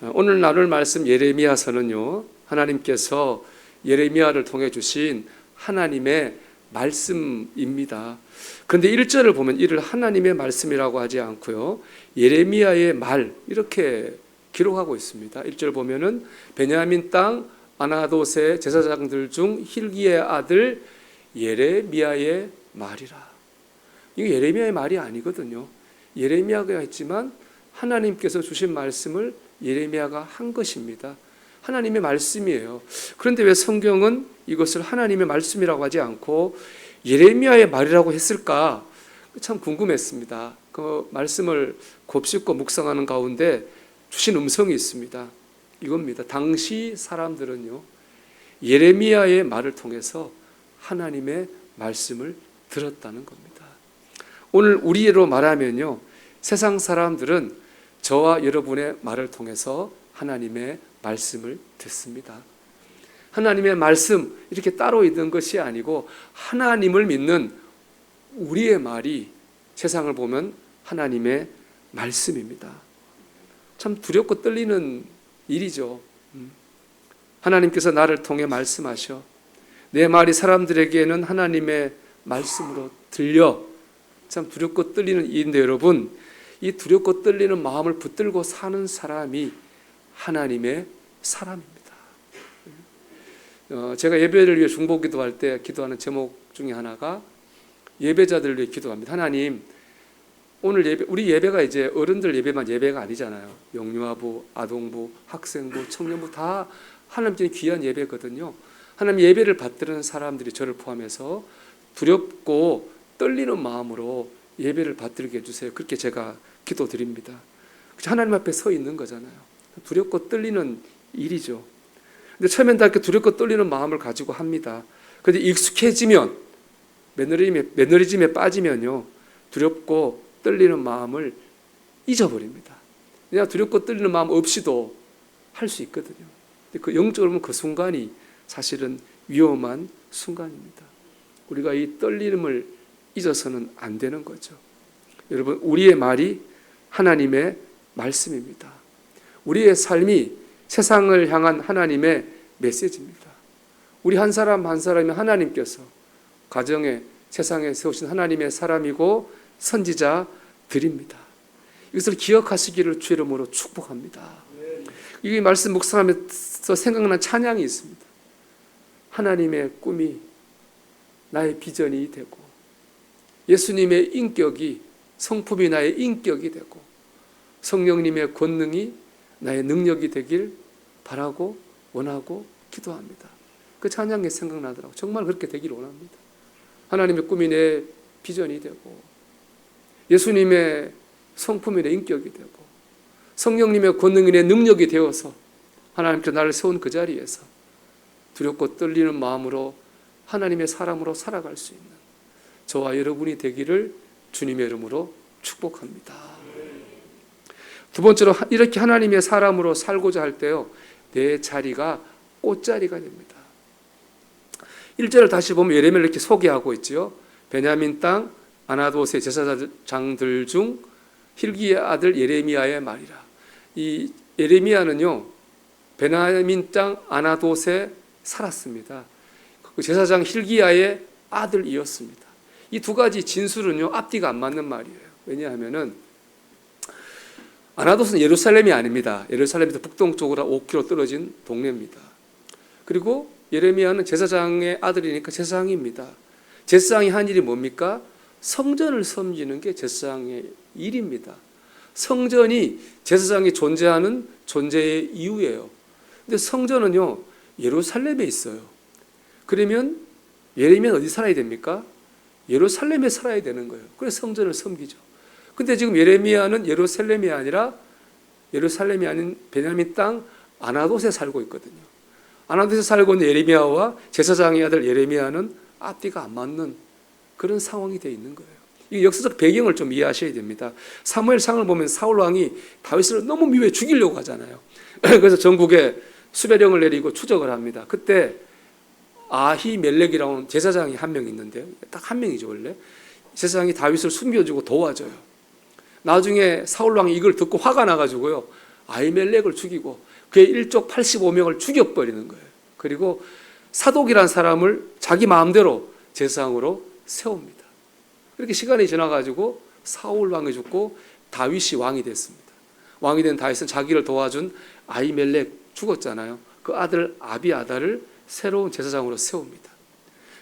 오늘 나눌 말씀 예레미야서는요, 하나님께서 예레미야를 통해 주신 하나님의 말씀입니다. 그런데 1절을 보면 이를 하나님의 말씀이라고 하지 않고요, 예레미야의 말 이렇게 기록하고 있습니다. 1절 보면은 베냐민 땅 아나돗의 제사장들 중 hil기의 아들 예레미야의 말이라. 이거 예레미야의 말이 아니거든요. 예레미야가 했지만 하나님께서 주신 말씀을 예레미야가 한 것입니다. 하나님의 말씀이에요. 그런데 왜 성경은 이것을 하나님의 말씀이라고 하지 않고 예레미야의 말이라고 했을까? 참 궁금했습니다. 그 말씀을 곱씹고 묵상하는 가운데 주신 음성이 있습니다. 이겁니다. 당시 사람들은요, 예레미야의 말을 통해서 하나님의 말씀을 들었다는 겁니다. 오늘 우리로 말하면요, 세상 사람들은 저와 여러분의 말을 통해서 하나님의 말씀을 듣습니다. 하나님의 말씀 이렇게 따로 있는 것이 아니고 하나님을 믿는 우리의 말이 세상을 보면 하나님의 말씀입니다. 참 두렵고 떨리는 일이죠. 하나님께서 나를 통해 말씀하셔 내 말이 사람들에게는 하나님의 말씀으로 들려. 참 두렵고 떨리는 일인데 여러분, 이 두렵고 떨리는 마음을 붙들고 사는 사람이 하나님의 사람입니다. 제가 예배를 위해 중보 기도할 때 기도하는 제목 중에 하나가 예배자들을 위해 기도합니다. 하나님, 오늘 예배, 우리 예배가 이제 어른들 예배만 예배가 아니잖아요. 영유아부, 아동부, 학생부, 청년부 다 하나님께 귀한 예배거든요. 하나님 예배를 받드는 사람들이 저를 포함해서 두렵고 떨리는 마음으로 예배를 받들게 해주세요. 그렇게 제가 기도드립니다. 하나님 앞에 서 있는 거잖아요. 두렵고 떨리는 일이죠. 근데 처음엔 다 이렇게 두렵고 떨리는 마음을 가지고 합니다. 그런데 익숙해지면, 매너리즘에 빠지면요, 두렵고 떨리는 마음을 잊어버립니다. 그냥 두렵고 떨리는 마음 없이도 할 수 있거든요. 그 영적으로 보면 그 순간이 사실은 위험한 순간입니다. 우리가 이 떨림을 잊어서는 안 되는 거죠. 여러분, 우리의 말이 하나님의 말씀입니다. 우리의 삶이 세상을 향한 하나님의 메시지입니다. 우리 한 사람 한 사람이 하나님께서 가정에, 세상에 세우신 하나님의 사람이고 선지자들입니다. 이것을 기억하시기를 주 이름으로 축복합니다. 이 말씀 묵상하면서 생각난 찬양이 있습니다. 하나님의 꿈이 나의 비전이 되고 예수님의 인격이, 성품이 나의 인격이 되고 성령님의 권능이 나의 능력이 되길 바라고 원하고 기도합니다. 그 찬양이 생각나더라고요. 정말 그렇게 되길 원합니다. 하나님의 꿈이 내 비전이 되고 예수님의 성품이 내 인격이 되고 성령님의 권능이 내 능력이 되어서 하나님께서 나를 세운 그 자리에서 두렵고 떨리는 마음으로 하나님의 사람으로 살아갈 수 있는 저와 여러분이 되기를 주님의 이름으로 축복합니다. 두 번째로, 이렇게 하나님의 사람으로 살고자 할 때요, 내 자리가 꽃자리가 됩니다. 1절을 다시 보면 예레미야를 이렇게 소개하고 있죠. 베냐민 땅 아나돗의 제사장들 중 hil기의 아들 예레미야의 말이라. 이 예레미야는요, 베냐민 땅 아나돗에 살았습니다. 그 제사장 hil기야의 아들이었습니다. 이 두 가지 진술은요, 앞뒤가 안 맞는 말이에요. 왜냐하면은 아나돗은 예루살렘이 아닙니다. 예루살렘에서 북동쪽으로 5km 떨어진 동네입니다. 그리고 예레미야는 제사장의 아들이니까 제사장입니다. 제사장이 한 일이 뭡니까? 성전을 섬기는 게 제사장의 일입니다. 성전이 제사장이 존재하는 존재의 이유예요. 근데 성전은요, 예루살렘에 있어요. 그러면 예레미야는 어디 살아야 됩니까? 예루살렘에 살아야 되는 거예요. 그래서 성전을 섬기죠. 근데 지금 예레미야는 예루살렘이 아니라 예루살렘이 아닌 베냐민 땅 아나돗에 살고 있거든요. 아나돗에 살고 있는 예레미야와 제사장의 아들 예레미야는 앞뒤가 안 맞는 그런 상황이 되어 있는 거예요. 이 역사적 배경을 좀 이해하셔야 됩니다. 사무엘상을 보면 사울 왕이 다윗을 너무 미워해 죽이려고 하잖아요. 그래서 전국에 수배령을 내리고 추적을 합니다. 그때 아히멜렉이라는 제사장이 한 명 있는데요. 딱 한 명이죠, 원래. 제사장이 다윗을 숨겨주고 도와줘요. 나중에 사울 왕이 이걸 듣고 화가 나가지고요, 아히멜렉을 죽이고 그의 일족 85명을 죽여버리는 거예요. 그리고 사독이라는 사람을 자기 마음대로 제사장으로 세웁니다. 그렇게 시간이 지나가지고 사울 왕이 죽고 다윗이 왕이 됐습니다. 왕이 된 다윗은 자기를 도와준 아히멜렉 죽었잖아요. 그 아들 아비아달을 새로운 제사장으로 세웁니다.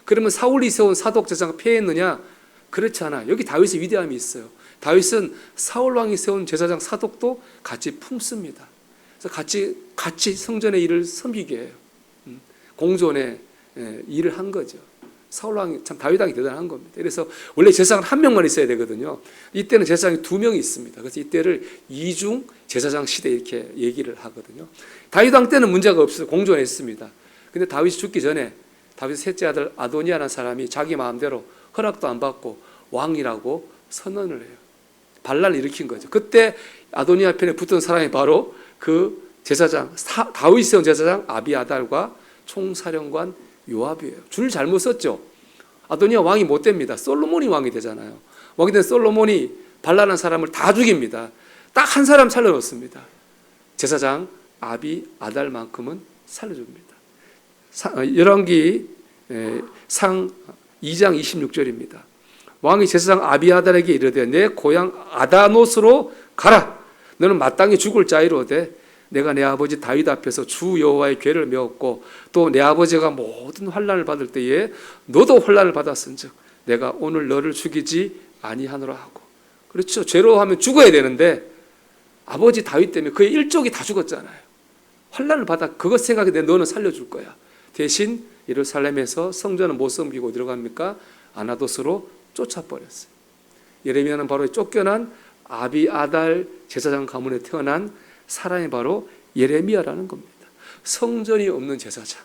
그러면 사울이 세운 사독 제사장 패했느냐? 그렇지 않아요. 여기 다윗의 위대함이 있어요. 다윗은 사울 왕이 세운 제사장 사독도 같이 품습니다. 그래서 같이 성전의 일을 섬기게 해요. 공존의 일을 한 거죠. 사울 왕이 참 다윗 왕이 대단한 겁니다. 그래서 원래 제사장은 한 명만 있어야 되거든요. 이때는 제사장이 두 명이 있습니다. 그래서 이때를 이중 제사장 시대 이렇게 얘기를 하거든요. 다윗 왕 때는 문제가 없어요. 공존했습니다. 근데 다윗이 죽기 전에 다윗의 셋째 아들 아도니아라는 사람이 자기 마음대로 허락도 안 받고 왕이라고 선언을 해요. 반란을 일으킨 거죠. 그때 아도니아 편에 붙은 사람이 바로 그 제사장 다윗이 세운 제사장 아비아달과 총사령관 요압이에요. 줄 잘못 썼죠. 아도니아 왕이 못 됩니다. 솔로몬이 왕이 되잖아요. 왕이 된 솔로몬이 반란한 사람을 다 죽입니다. 딱 한 사람 살려놓습니다. 제사장 아비아달만큼은 살려줍니다. 열왕기 상 2장 26절입니다. 왕이 제사장 아비아달에게 이르되 내 고향 아다노스로 가라. 너는 마땅히 죽을 자이로되 내가 내 아버지 다윗 앞에서 주 여호와의 궤를 메었고 또 내 아버지가 모든 환난을 받을 때에 너도 환난을 받았은즉 내가 오늘 너를 죽이지 아니하노라 하고. 그렇죠. 죄로 하면 죽어야 되는데 아버지 다윗 때문에 그의 일족이 다 죽었잖아요. 환난을 받아 그것 생각에 내 너는 살려줄 거야. 대신 예루살렘에서 성전은 못 섬기고 어디로 갑니까? 아나도스로 쫓아버렸어요. 예레미야는 바로 쫓겨난 아비아달 제사장 가문에 태어난 사람이 바로 예레미야라는 겁니다. 성전이 없는 제사장,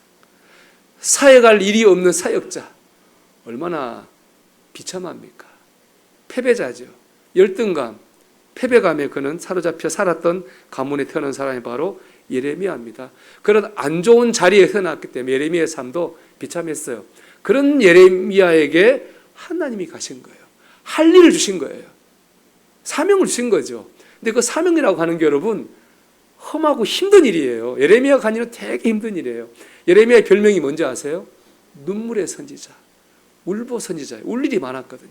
사역할 일이 없는 사역자, 얼마나 비참합니까? 패배자죠. 열등감, 패배감에 그는 사로잡혀 살았던 가문에 태어난 사람이 바로 예레미야입니다. 그런 안 좋은 자리에 태어났기 때문에 예레미야의 삶도 비참했어요. 그런 예레미야에게 하나님이 가신 거예요. 할 일을 주신 거예요. 사명을 주신 거죠. 근데 그 사명이라고 하는 게 여러분 험하고 힘든 일이에요. 예레미야가 한 일은 되게 힘든 일이에요. 예레미야의 별명이 뭔지 아세요? 눈물의 선지자, 울보 선지자. 울 일이 많았거든요.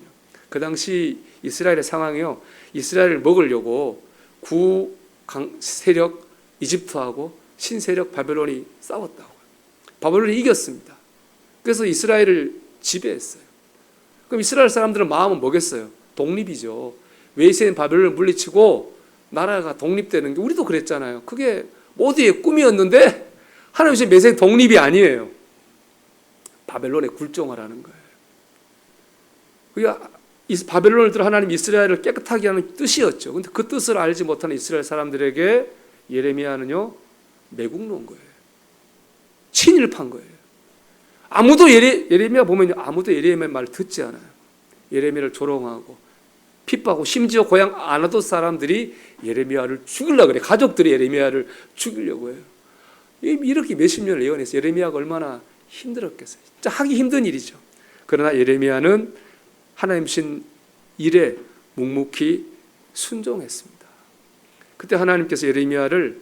그 당시 이스라엘의 상황이요. 이스라엘을 먹으려고 구 세력 이집트하고 신세력 바벨론이 싸웠다고요. 바벨론이 이겼습니다. 그래서 이스라엘을 지배했어요. 그럼 이스라엘 사람들은 마음은 뭐겠어요? 독립이죠. 외세인 바벨론을 물리치고 나라가 독립되는 게 우리도 그랬잖아요. 그게 모두의 꿈이었는데 하나님의 메시지 독립이 아니에요. 바벨론에 굴종하라는 거예요. 그러니까 바벨론을 들어 하나님 이스라엘을 깨끗하게 하는 뜻이었죠. 근데 그 뜻을 알지 못하는 이스라엘 사람들에게 예레미야는요 매국 놓은 거예요. 친일파인 거예요. 아무도 예레미야 보면 아무도 예레미야 말을 듣지 않아요. 예레미야를 조롱하고 핍박하고 심지어 고향 아나도 사람들이 예레미야를 죽이려고 그래. 가족들이 예레미야를 죽이려고 해요. 이렇게 몇십 년을 예언해서 예레미야가 얼마나 힘들었겠어요. 진짜 하기 힘든 일이죠. 그러나 예레미야는 하나님 신 일에 묵묵히 순종했습니다. 그때 하나님께서 예레미야를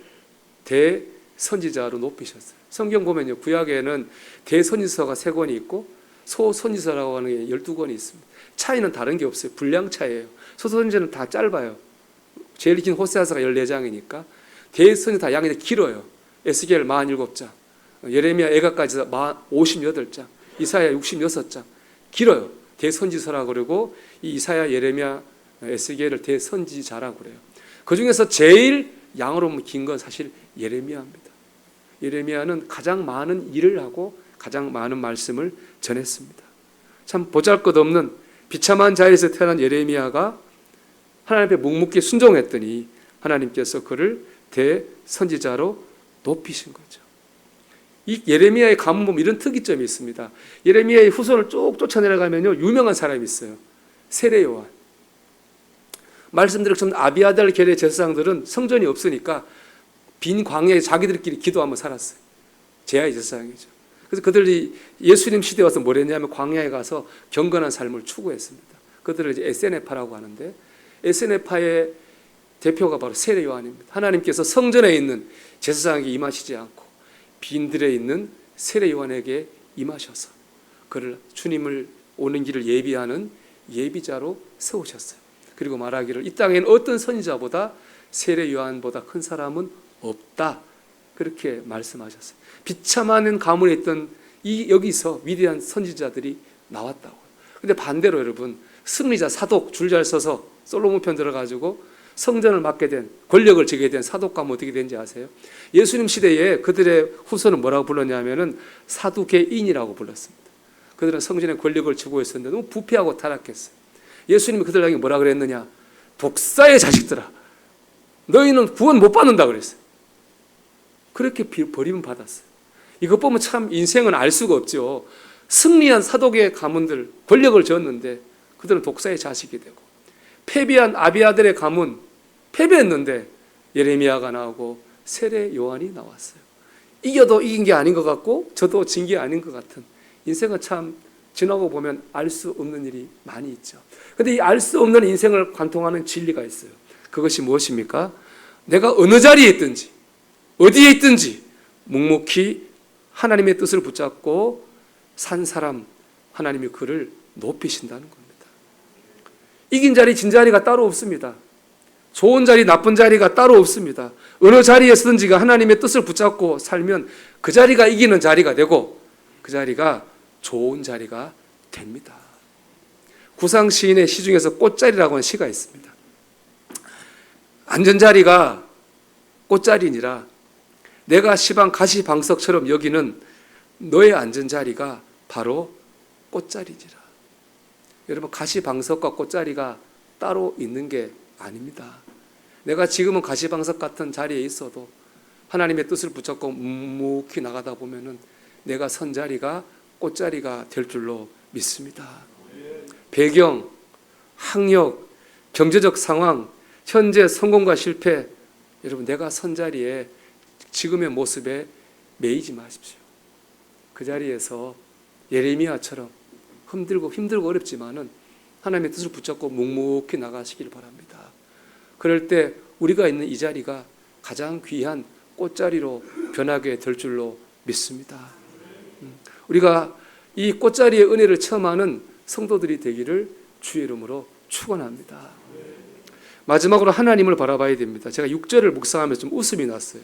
대선지자로 높이셨어요. 성경 보면요. 구약에는 대선지서가 3권이 있고 소선지서라고 하는 게 12권이 있습니다. 차이는 다른 게 없어요. 분량 차이예요. 소선지서는 다 짧아요. 제일 긴 호세아서가 14장이니까. 대선지서 다 양이 길어요. 에스겔 47장, 예레미야 애가까지 58장, 이사야 66장. 길어요. 대선지서라고 그러고 이 이사야, 예레미야, 에스겔을 대선지자라고 그래요. 그중에서 제일 양으로 긴 건 사실 예레미야입니다. 예레미야는 가장 많은 일을 하고 가장 많은 말씀을 전했습니다. 참 보잘것없는 비참한 자리에서 태어난 예레미야가 하나님 앞에 묵묵히 순종했더니 하나님께서 그를 대선지자로 높이신 거죠. 이 예레미야의 가문 보면 이런 특이점이 있습니다. 예레미야의 후손을 쭉 쫓아내려가면요 유명한 사람이 있어요. 세례 요한. 말씀드린 것처럼 아비아달 계열의 제사장들은 성전이 없으니까 빈 광야에 자기들끼리 기도하며 살았어요. 제야의 제사장이죠. 그래서 그들이 예수님 시대에 와서 뭘 했냐면 광야에 가서 경건한 삶을 추구했습니다. 그들을 이제 에세네파라고 하는데 에세네파의 대표가 바로 세례 요한입니다. 하나님께서 성전에 있는 제사장에게 임하시지 않고 빈들에 있는 세례 요한에게 임하셔서 그를 주님을 오는 길을 예비하는 예비자로 세우셨어요. 그리고 말하기를 이 땅에는 어떤 선지자보다 세례 요한보다 큰 사람은 없다. 그렇게 말씀하셨어요. 비참한 가문에 있던 여기서 위대한 선지자들이 나왔다고. 근데 반대로 여러분, 승리자 사독 줄 잘 서서 솔로몬 편 들어가지고 성전을 맡게 된, 권력을 지게 된 사독 가문 어떻게 된지 아세요? 예수님 시대에 그들의 후손은 뭐라고 불렀냐면은 사두개인이라고 불렀습니다. 그들은 성전의 권력을 쥐고 있었는데 너무 부패하고 타락했어요. 예수님이 그들에게 뭐라 그랬느냐? 독사의 자식들아, 너희는 구원 못 받는다 그랬어요. 그렇게 버림을 받았어요. 이것 보면 참 인생은 알 수가 없죠. 승리한 사독의 가문들, 권력을 쥐었는데 그들은 독사의 자식이 되고, 패배한 아비아들의 가문, 패배했는데 예레미야가 나오고 세례 요한이 나왔어요. 이겨도 이긴 게 아닌 것 같고 저도 진 게 아닌 것 같은, 인생은 참 지나고 보면 알 수 없는 일이 많이 있죠. 그런데 이 알 수 없는 인생을 관통하는 진리가 있어요. 그것이 무엇입니까? 내가 어느 자리에 있든지 어디에 있든지 묵묵히 하나님의 뜻을 붙잡고 산 사람, 하나님이 그를 높이신다는 겁니다. 이긴 자리, 진 자리가 따로 없습니다. 좋은 자리, 나쁜 자리가 따로 없습니다. 어느 자리에 서든지가 하나님의 뜻을 붙잡고 살면 그 자리가 이기는 자리가 되고 그 자리가 좋은 자리가 됩니다. 구상 시인의 시 중에서 꽃자리라고 하는 시가 있습니다. 앉은 자리가 꽃자리니라 내가 시방 가시방석처럼 여기는 너의 앉은 자리가 바로 꽃자리니라. 여러분, 가시방석과 꽃자리가 따로 있는 게 아닙니다. 내가 지금은 가시방석 같은 자리에 있어도 하나님의 뜻을 붙잡고 묵묵히 나가다 보면은 내가 선 자리가 꽃자리가 될 줄로 믿습니다. 배경, 학력, 경제적 상황, 현재 성공과 실패, 여러분 내가 선 자리에 지금의 모습에 매이지 마십시오. 그 자리에서 예레미야처럼 힘들고 어렵지만은 하나님의 뜻을 붙잡고 묵묵히 나가시길 바랍니다. 그럴 때 우리가 있는 이 자리가 가장 귀한 꽃자리로 변하게 될 줄로 믿습니다. 우리가 이 꽃자리의 은혜를 체험하는 성도들이 되기를 주의 이름으로 축원합니다. 마지막으로 하나님을 바라봐야 됩니다. 제가 6절을 묵상하면서 좀 웃음이 났어요.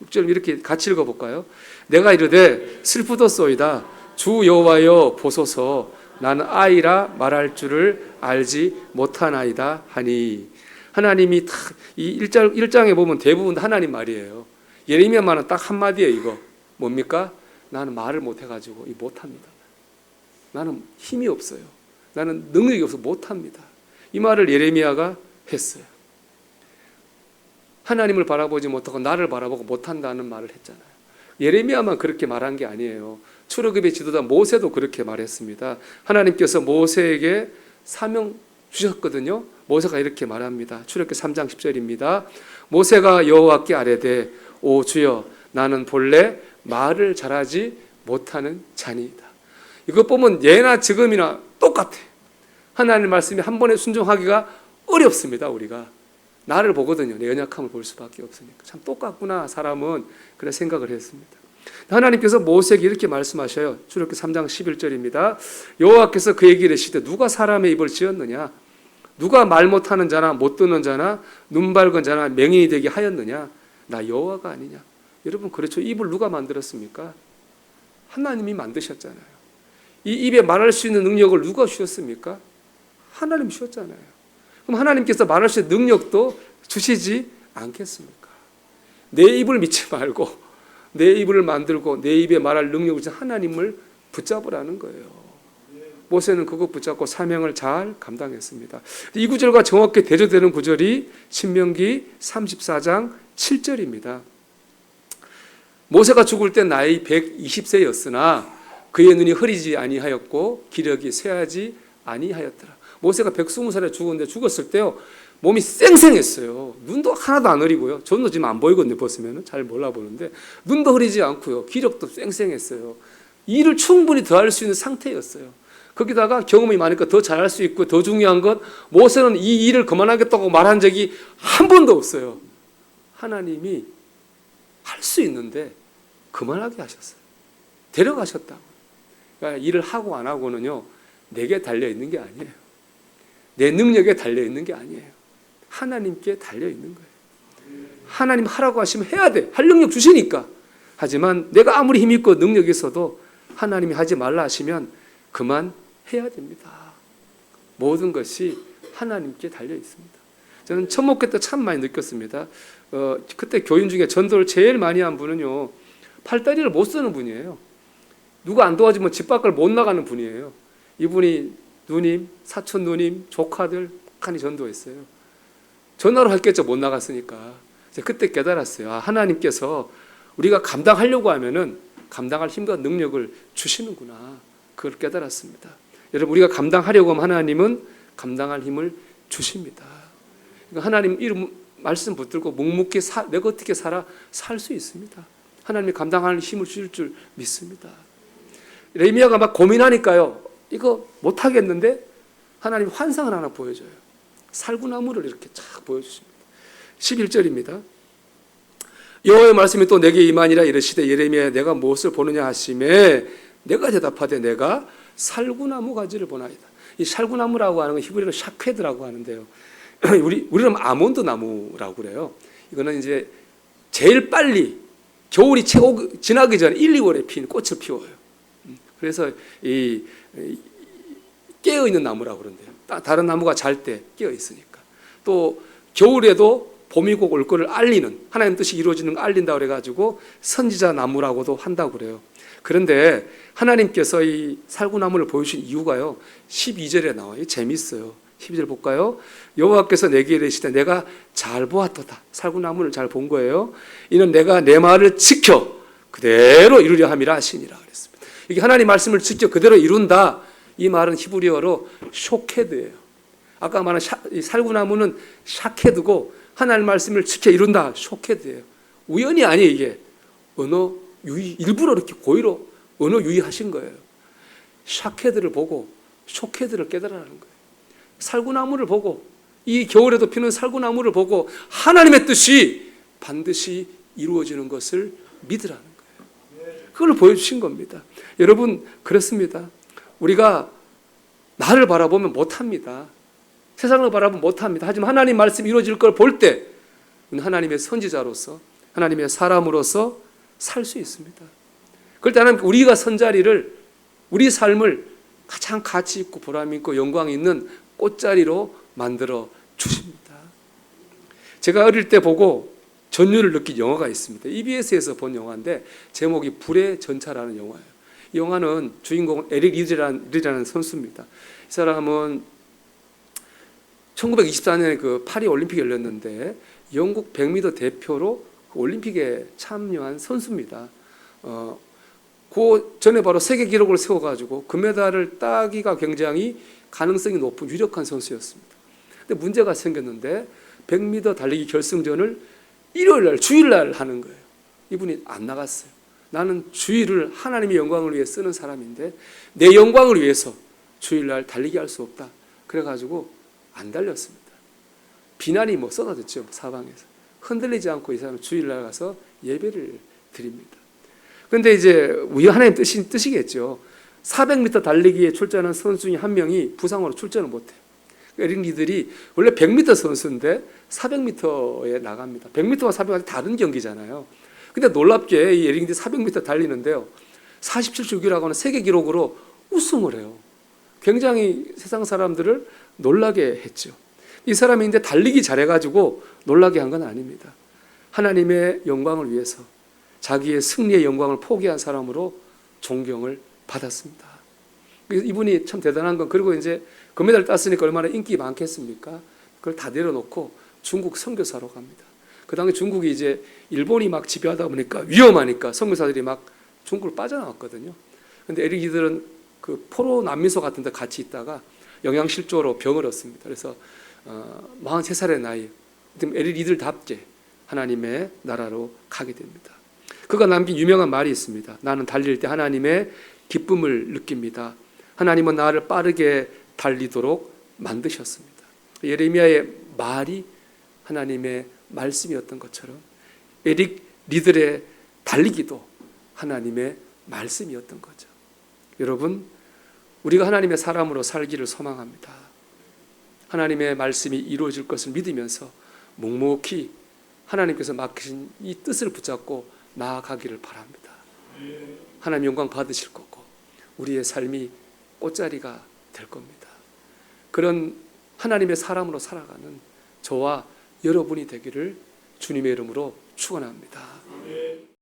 6절 이렇게 같이 읽어볼까요? 내가 이르되 슬프도소이다 주 여호와여 보소서 나는 아이라 말할 줄을 알지 못하나이다 하니. 하나님이 이 1장에 보면 대부분 하나님 말이에요. 예레미야만은 딱 한마디예요. 이거 뭡니까? 나는 말을 못해가지고 못합니다. 나는 힘이 없어요. 나는 능력이 없어서 못합니다. 이 말을 예레미야가 했어요. 하나님을 바라보지 못하고 나를 바라보고 못한다는 말을 했잖아요. 예레미야만 그렇게 말한 게 아니에요. 출애굽의 지도자 모세도 그렇게 말했습니다. 하나님께서 모세에게 사명 주셨거든요. 모세가 이렇게 말합니다. 출애굽기 3장 10절입니다. 모세가 여호와께 아뢰되 오 주여 나는 본래 말을 잘하지 못하는 자니이다. 이것 보면 예나 지금이나 똑같아. 하나님의 말씀이 한 번에 순종하기가 어렵습니다. 우리가 나를 보거든요. 내 연약함을 볼 수밖에 없으니까 참 똑같구나 사람은. 그래 생각을 했습니다. 하나님께서 모세에게 이렇게 말씀하셔요. 출애굽기 3장 11절입니다. 여호와께서 그에게 이르시되 누가 사람의 입을 지었느냐? 누가 말 못하는 자나 못 듣는 자나 눈 밝은 자나 맹인이 되게 하였느냐? 나 여호와가 아니냐? 여러분 그렇죠. 입을 누가 만들었습니까? 하나님이 만드셨잖아요. 이 입에 말할 수 있는 능력을 누가 주셨습니까? 하나님 주셨잖아요. 그럼 하나님께서 말할 수 있는 능력도 주시지 않겠습니까? 내 입을 믿지 말고 내 입을 만들고 내 입에 말할 능력을 주신 하나님을 붙잡으라는 거예요. 모세는 그거 붙잡고 사명을 잘 감당했습니다. 이 구절과 정확히 대조되는 구절이 신명기 34장 7절입니다. 모세가 죽을 때 나이 120세였으나 그의 눈이 흐리지 아니하였고 기력이 쇠하지 아니하였더라. 모세가 120살에 죽었는데 죽었을 때요 몸이 쌩쌩했어요. 눈도 하나도 안 흐리고요. 저는 지금 안 보이거든요. 벗으면 잘 몰라 보는데 눈도 흐리지 않고요. 기력도 쌩쌩했어요. 일을 충분히 더 할 수 있는 상태였어요. 거기다가 경험이 많으니까 더 잘할 수 있고, 더 중요한 건 모세는 이 일을 그만하겠다고 말한 적이 한 번도 없어요. 하나님이 할 수 있는데 그만하게 하셨어요. 데려가셨다고. 그러니까 일을 하고 안 하고는요, 내게 달려 있는 게 아니에요. 내 능력에 달려 있는 게 아니에요. 하나님께 달려 있는 거예요. 하나님 하라고 하시면 해야 돼. 할 능력 주시니까. 하지만 내가 아무리 힘 있고 능력이 있어도 하나님이 하지 말라 하시면 그만 해야 됩니다. 모든 것이 하나님께 달려 있습니다. 저는 첫 목회 때 참 많이 느꼈습니다. 그때 교인 중에 전도를 제일 많이 한 분은요, 팔다리를 못 쓰는 분이에요. 누가 안 도와주면 집 밖을 못 나가는 분이에요. 이분이 누님, 사촌 누님, 조카들 많이 전도했어요. 전화로 했겠죠. 못 나갔으니까. 그때 깨달았어요. 아, 하나님께서 우리가 감당하려고 하면은 감당할 힘과 능력을 주시는구나. 그걸 깨달았습니다. 여러분, 우리가 감당하려고 하면 하나님은 감당할 힘을 주십니다. 그러니까 하나님 이름 말씀 붙들고 묵묵히 내가 어떻게 살 수 있습니다. 하나님이 감당할 힘을 주실 줄 믿습니다. 레미야가 막 고민하니까요, 이거 못하겠는데 하나님 환상을 하나 보여줘요. 살구나무를 이렇게 쫙 보여주십니다. 11절입니다. 여호와의 말씀이 또 내게 임하니라 이르시되 예레미야 내가 무엇을 보느냐 하시매 내가 대답하되 내가 살구나무 가지를 보나이다. 이 살구나무라고 하는 건 히브리어로 샤퀘드라고 하는데요. 우리는 아몬드 나무라고 그래요. 이거는 이제 제일 빨리 겨울이 지나기 전에 1, 2월에 피는 꽃을 피워요. 그래서 이 깨어 있는 나무라고 그러는데요. 다른 나무가 잘 때 깨어 있으니까. 또 겨울에도 봄이 곧 올 거를 알리는, 하나님 뜻이 이루어지는 걸 알린다고 그래가지고 선지자 나무라고도 한다고 그래요. 그런데 하나님께서 이 살구나무를 보여주신 이유가요, 12절에 나와요. 재밌어요. 12절 볼까요? 여호와께서 내게 이르시되 내가 잘 보았도다. 살구나무를 잘 본 거예요. 이는 내가 내 말을 지켜 그대로 이루려 함이라 하시니라 그랬습니다. 이게 하나님 말씀을 지켜 그대로 이룬다. 이 말은 히브리어로 쇼케드예요. 아까 말한 이 살구나무는 샤케드고 하나님 말씀을 지켜 이룬다. 쇼케드예요. 우연이 아니에요. 이게 언어 유희, 일부러 이렇게 고의로 언어 유희하신 거예요. 샤케드를 보고 쇼케드를 깨달으라는 거예요. 살구나무를 보고, 이 겨울에도 피는 살구나무를 보고 하나님의 뜻이 반드시 이루어지는 것을 믿으라는 거예요. 그걸 보여주신 겁니다. 여러분, 그렇습니다. 우리가 나를 바라보면 못합니다. 세상을 바라보면 못합니다. 하지만 하나님 말씀이 이루어질 걸 볼 때 하나님의 선지자로서, 하나님의 사람으로서 살 수 있습니다. 그럴 때 하나님 우리가 선 자리를, 우리 삶을 가장 가치 있고 보람 있고 영광 있는 꽃자리로 만들어 주십니다. 제가 어릴 때 보고 전율을 느낀 영화가 있습니다. EBS에서 본 영화인데 제목이 불의 전차라는 영화예요. 이 영화는 주인공은 에릭 리드라는 선수입니다. 이 사람은 1924년에 그 파리 올림픽이 열렸는데 영국 100m 대표로 그 올림픽에 참여한 선수입니다. 그 전에 바로 세계 기록을 세워가지고 금메달을 따기가 굉장히 가능성이 높은 유력한 선수였습니다. 근데 문제가 생겼는데 100m 달리기 결승전을 일요일날, 주일날 하는 거예요. 이분이 안 나갔어요. 나는 주일을 하나님의 영광을 위해 쓰는 사람인데 내 영광을 위해서 주일날 달리기 할 수 없다. 그래가지고 안 달렸습니다. 비난이 쏟아졌죠. 사방에서. 흔들리지 않고 이 사람은 주일날 가서 예배를 드립니다. 그런데 이제 우리 하나님 뜻이겠죠. 400m 달리기에 출전한 선수 중에 한 명이 부상으로 출전을 못해요. 에릭 리들이 원래 100m 선수인데 400m에 나갑니다. 100m와 400m가 다른 경기잖아요. 근데 놀랍게 이 에릭 리들이 400m 달리는데요, 47초 6이라고 하는 세계 기록으로 우승을 해요. 굉장히 세상 사람들을 놀라게 했죠. 이 사람이 이제 달리기 잘해가지고 놀라게 한 건 아닙니다. 하나님의 영광을 위해서 자기의 승리의 영광을 포기한 사람으로 존경을 받았습니다. 이분이 참 대단한 건, 그리고 이제 금메달 땄으니까 얼마나 인기 많겠습니까? 그걸 다 내려놓고 중국 선교사로 갑니다. 그 당시 중국이 이제 일본이 막 지배하다 보니까 위험하니까 선교사들이 막 중국을 빠져나왔거든요. 근데 에릭 리들은 그 포로 난민소 같은 데 같이 있다가 영양실조로 병을 얻습니다. 그래서 43살의 나이, 에릭 리들답게 하나님의 나라로 가게 됩니다. 그가 남긴 유명한 말이 있습니다. 나는 달릴 때 하나님의 기쁨을 느낍니다. 하나님은 나를 빠르게 달리도록 만드셨습니다. 예레미야의 말이 하나님의 말씀이었던 것처럼 에릭 리들의 달리기도 하나님의 말씀이었던 거죠. 여러분, 우리가 하나님의 사람으로 살기를 소망합니다. 하나님의 말씀이 이루어질 것을 믿으면서 묵묵히 하나님께서 맡기신 이 뜻을 붙잡고 나아가기를 바랍니다. 하나님 영광 받으실 거고 우리의 삶이 꽃자리가 될 겁니다. 그런 하나님의 사람으로 살아가는 저와 여러분이 되기를 주님의 이름으로 축원합니다.